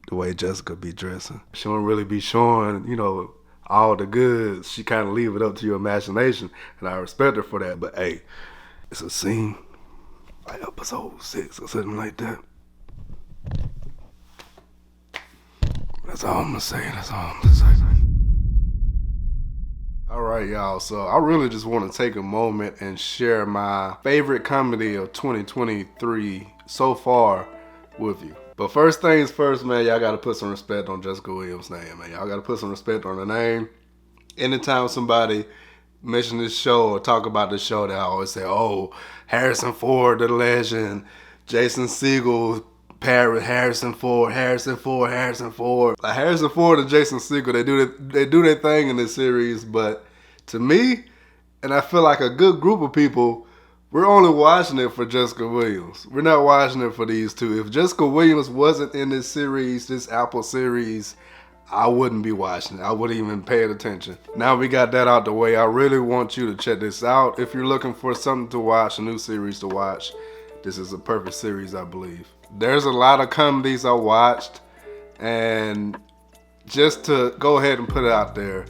the way Jessica be dressing. She don't really be showing, you know, all the goods. She kind of leave it up to your imagination, and I respect her for that. But hey, it's a scene like episode 6 or something like that. That's all I'm gonna say. That's all I'm gonna say. All right, y'all. So I really just want to take a moment and share my favorite comedy of 2023 so far with you. But first things first, man, y'all got to put some respect on Jessica Williams' name, man. Y'all got to put some respect on her name. Anytime somebody mention this show or talk about this show, they always say, oh, Harrison Ford, the legend, Jason Segel, Harrison Ford. Like Harrison Ford and Jason Segel, they do their thing in this series, but to me, and I feel like a good group of people, we're only watching it for Jessica Williams. We're not watching it for these two. If Jessica Williams wasn't in this series, this Apple series, I wouldn't be watching it. I wouldn't even pay attention. Now we got that out the way, I really want you to check this out. If you're looking for something to watch, a new series to watch, this is a perfect series, I believe. There's a lot of comedies I watched, and just to go ahead and put it out there,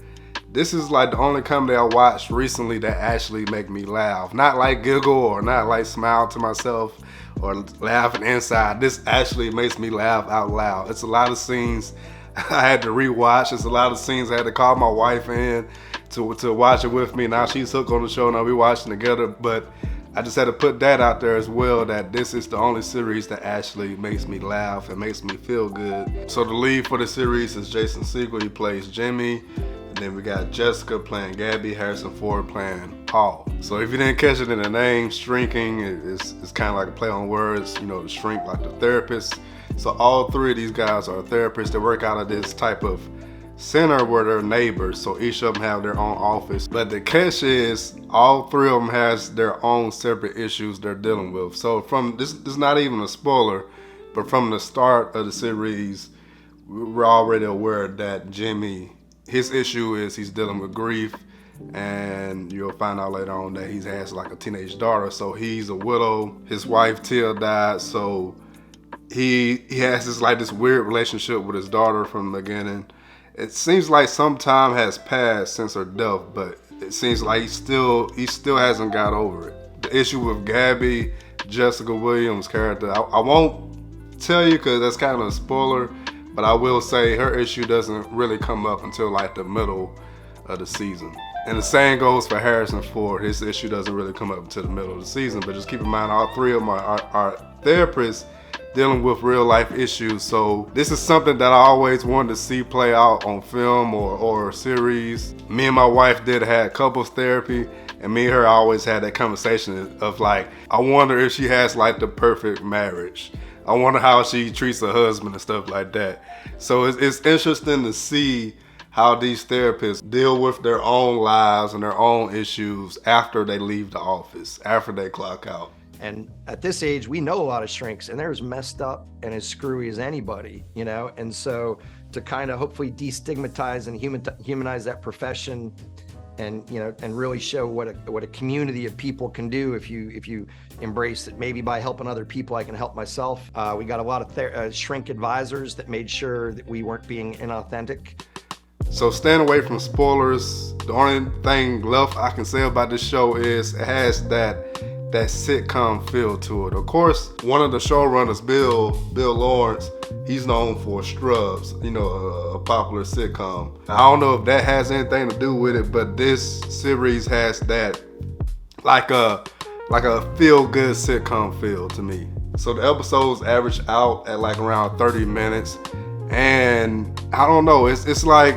this is like the only comedy I watched recently that actually make me laugh. Not like giggle or not like smile to myself or laughing inside. This actually makes me laugh out loud. It's a lot of scenes I had to rewatch. It's a lot of scenes I had to call my wife in to watch it with me. Now she's hooked on the show, now we watching together, but I just had to put that out there as well, that this is the only series that actually makes me laugh and makes me feel good. So the lead for the series is Jason Segel, he plays Jimmy. And then we got Jessica playing Gaby, Harrison Ford playing Paul. So if you didn't catch it in the name, shrinking, it's kind of like a play on words, you know, to shrink like the therapist. So all three of these guys are therapists that work out of this type of center where they're neighbors, so each of them have their own office. But the catch is all three of them has their own separate issues they're dealing with. So from this is not even a spoiler, but from the start of the series, we're already aware that Jimmy, his issue is he's dealing with grief, and you'll find out later on that he has like a teenage daughter. So he's a widow. His wife Tia died, so he has this weird relationship with his daughter from the beginning. It seems like some time has passed since her death, but it seems like he still hasn't got over it. The issue with Gaby, Jessica Williams' character, I won't tell you because that's kind of a spoiler, but I will say her issue doesn't really come up until like the middle of the season. And the same goes for Harrison Ford. His issue doesn't really come up until the middle of the season, but just keep in mind all three of them are therapists dealing with real life issues. So this is something that I always wanted to see play out on film or series. Me and my wife did have couples therapy, and me and her always had that conversation of like, I wonder if she has like the perfect marriage. I wonder how she treats her husband and stuff like that. So it's interesting to see how these therapists deal with their own lives and their own issues after they leave the office, after they clock out. And at this age, we know a lot of shrinks, and they're as messed up and as screwy as anybody, you know? And so to kind of hopefully destigmatize and humanize that profession, and, you know, and really show what a community of people can do if you embrace it. Maybe by helping other people, I can help myself. We got a lot of shrink advisors that made sure that we weren't being inauthentic. So staying away from spoilers, the only thing left I can say about this show is it has that sitcom feel to it. Of course, one of the showrunners, Bill Lawrence, he's known for Scrubs, you know, a popular sitcom. I don't know if that has anything to do with it, but this series has that like a feel-good sitcom feel to me. So the episodes average out at like around 30 minutes, and I don't know, it's like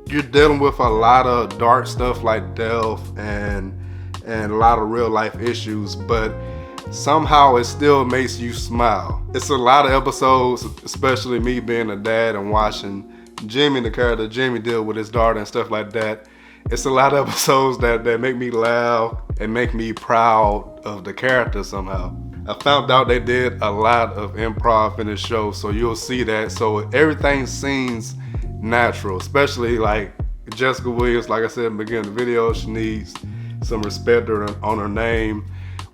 you're dealing with a lot of dark stuff like death and a lot of real life issues, but somehow it still makes you smile. It's a lot of episodes, especially me being a dad and watching Jimmy, the character Jimmy, deal with his daughter and stuff like that. It's a lot of episodes that make me laugh and make me proud of the character somehow. I found out they did a lot of improv in this show, so you'll see that. So everything seems natural, especially like Jessica Williams. Like I said in the beginning of the video, she needs some respect on her name.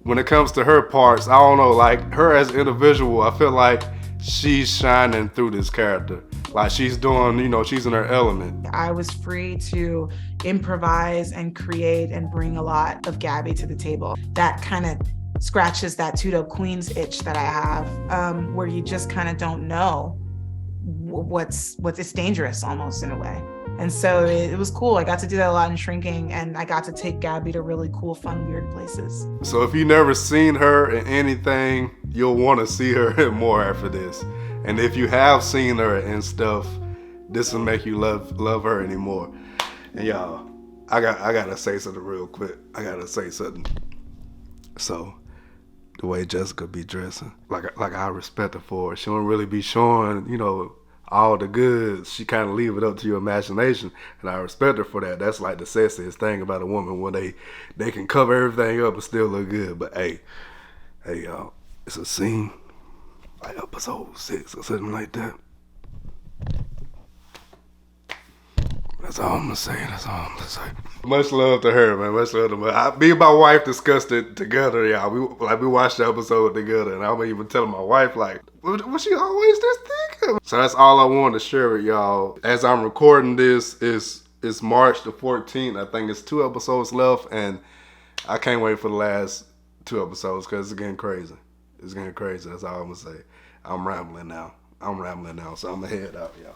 When it comes to her parts, I don't know, like her as an individual, I feel like she's shining through this character. Like she's doing, you know, she's in her element. I was free to improvise and create and bring a lot of Gaby to the table. That kind of scratches that Tudo Queens itch that I have, where you just kind of don't know what's dangerous almost in a way. And so it was cool. I got to do that a lot in shrinking, and I got to take Gaby to really cool, fun, weird places. So if you've never seen her in anything, you'll want to see her more after this. And if you have seen her in stuff, this will make you love her anymore. And y'all, I gotta say something real quick. I gotta say something. So the way Jessica be dressing, like I respect her for it. She don't really be showing, you know, all the goods. She kind of leave it up to your imagination, and I respect her for that. That's like the sexiest thing about a woman, when they can cover everything up and still look good. But hey y'all, it's a scene like episode 6 or something like that. That's all I'm gonna say. That's all I'm gonna say. Much love to her, man. Much love to her. Me and my wife discussed it together, y'all. We watched the episode together, and I'm even telling my wife, like, was she always this thick? So that's all I wanted to share with y'all. As I'm recording this, it's March the 14th. I think it's 2 episodes left, and I can't wait for the last 2 episodes because it's getting crazy. It's getting crazy. That's all I'm gonna say. I'm rambling now, so I'm gonna head out, y'all.